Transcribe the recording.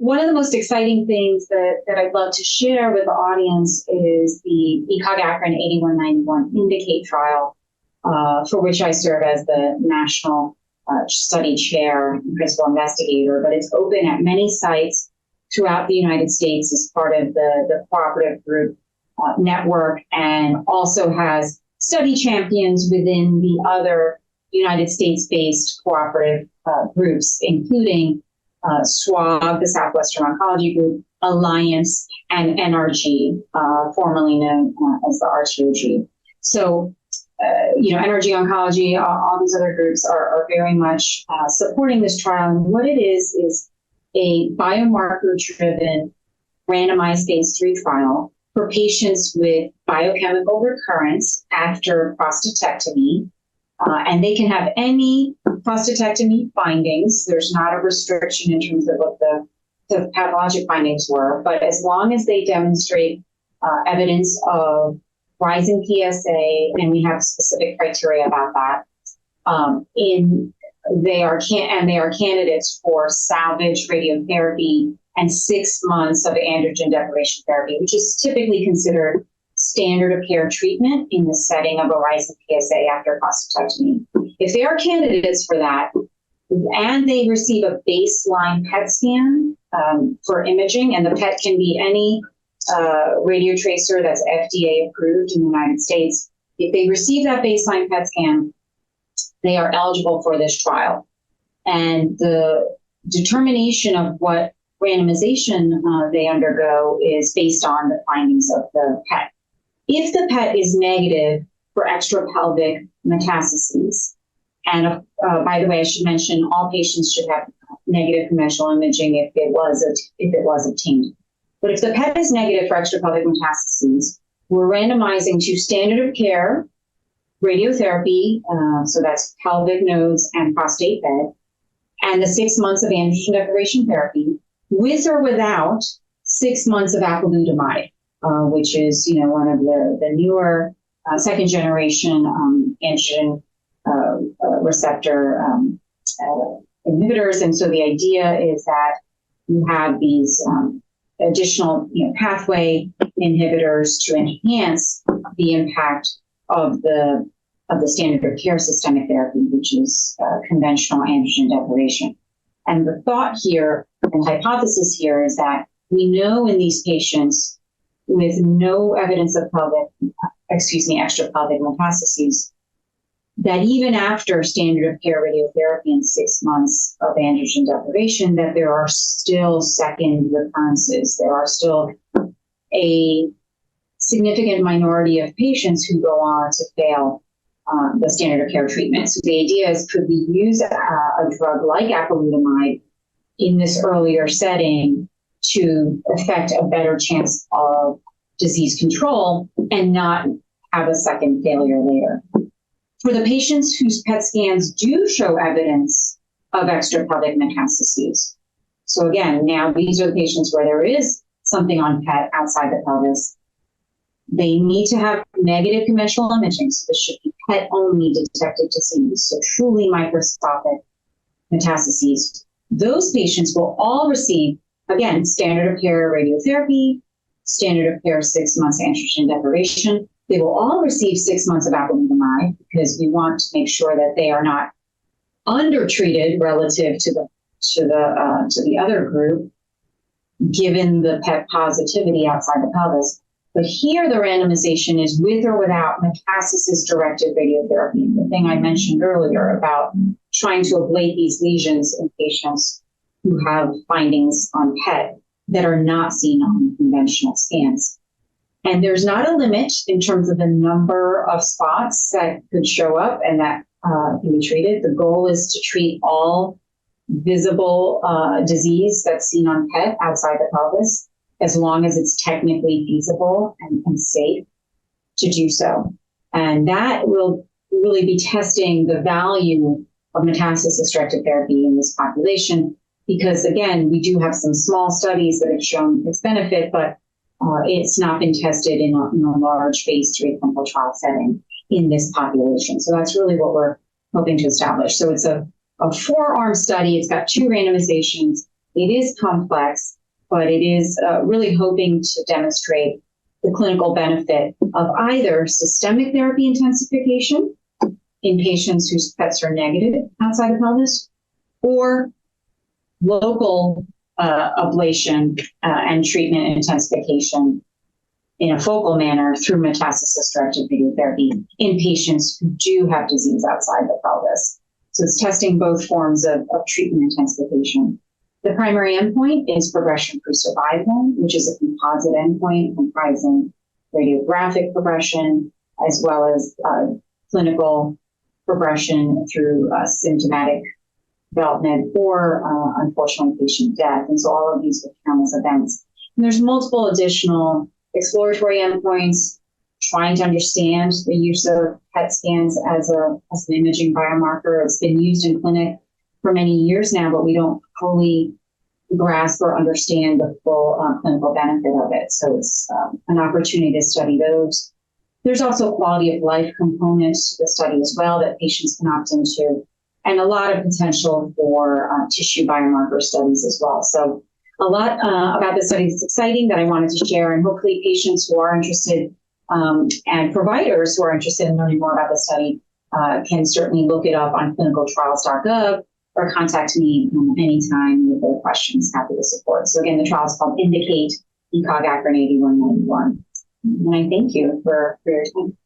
one of the most exciting things that I'd love to share with the audience is the ECOG-ACRIN 8191 INDICATE trial, for which I serve as the national study chair and principal investigator, but it's open at many sites throughout the United States as part of the cooperative group network, and also has study champions within the other United States-based cooperative groups, including SWOG, the Southwestern Oncology Group, Alliance, and NRG, formerly known as the RTOG. So, NRG Oncology, all these other groups are very much supporting this trial. And what it is a biomarker-driven randomized phase 3 trial for patients with biochemical recurrence after prostatectomy. And they can have any prostatectomy findings. There's not a restriction in terms of what the pathologic findings were, but as long as they demonstrate evidence of rising PSA, and we have specific criteria about that, they are candidates for salvage radiotherapy and 6 months of androgen deprivation therapy, which is typically considered standard of care treatment in the setting of a rising PSA after prostatectomy. If they are candidates for that, and they receive a baseline PET scan for imaging, and the PET can be any radiotracer that's FDA approved in the United States, if they receive that baseline PET scan, they are eligible for this trial. And the determination of what randomization they undergo is based on the findings of the PET. If the PET is negative for extrapelvic metastases, and by the way, I should mention all patients should have negative conventional imaging if it was obtained. But if the PET is negative for extrapelvic metastases, we're randomizing to standard of care radiotherapy, so that's pelvic nodes and prostate bed, and the 6 months of androgen deprivation therapy, with or without 6 months of apalutamide, which is one of the newer second generation androgen receptor inhibitors. And so the idea is that you have these additional pathway inhibitors to enhance the impact of the standard of care systemic therapy, which is conventional androgen deprivation. And the thought here, and hypothesis here, is that we know in these patients with no evidence of extrapelvic metastases, that even after standard of care radiotherapy and 6 months of androgen deprivation, that there are still second recurrences. There are still a significant minority of patients who go on to fail the standard of care treatment. So the idea is, could we use a drug like apalutamide in this earlier setting to affect a better chance of disease control and not have a second failure later? For the patients whose PET scans do show evidence of extrapelvic metastases, so again, now these are the patients where there is something on PET outside the pelvis, they need to have negative conventional imaging. So this should be PET-only detected disease, so truly microscopic metastases. Those patients will all receive, again, standard of care radiotherapy, standard of care 6 months androgen deprivation. They will all receive 6 months of apalutamide because we want to make sure that they are not undertreated relative to the other group, given the PET positivity outside the pelvis. But here the randomization is with or without metastasis-directed radiotherapy. The thing I mentioned earlier about trying to ablate these lesions in patients who have findings on PET that are not seen on conventional scans. And there's not a limit in terms of the number of spots that could show up and that can be treated. The goal is to treat all visible disease that's seen on PET outside the pelvis, as long as it's technically feasible and safe to do so. And that will really be testing the value of metastasis-directed therapy in this population, because again, we do have some small studies that have shown its benefit, but it's not been tested in a large phase 3 clinical trial setting in this population. So that's really what we're hoping to establish. So it's a 4-arm study. It's got 2 randomizations. It is complex, but it is really hoping to demonstrate the clinical benefit of either systemic therapy intensification in patients whose PETs are negative outside the pelvis, or local ablation and treatment intensification in a focal manner through metastasis-directed radiotherapy in patients who do have disease outside the pelvis. So it's testing both forms of treatment intensification. The primary endpoint is progression-free survival, which is a composite endpoint comprising radiographic progression as well as clinical progression through symptomatic development or, unfortunately, patient death. And so all of these would count as events. And there's multiple additional exploratory endpoints trying to understand the use of PET scans as an imaging biomarker. It's been used in clinic for many years now, but we don't fully grasp or understand the full clinical benefit of it. So it's an opportunity to study those. There's also quality of life components to the study as well that patients can opt into, and a lot of potential for tissue biomarker studies as well. So a lot about the study that's exciting that I wanted to share, and hopefully patients who are interested and providers who are interested in learning more about the study can certainly look it up on clinicaltrials.gov or contact me anytime with their questions. Happy to support. So again, the trial is called Indicate ECOG-ACRIN 8191. And I thank you for your time.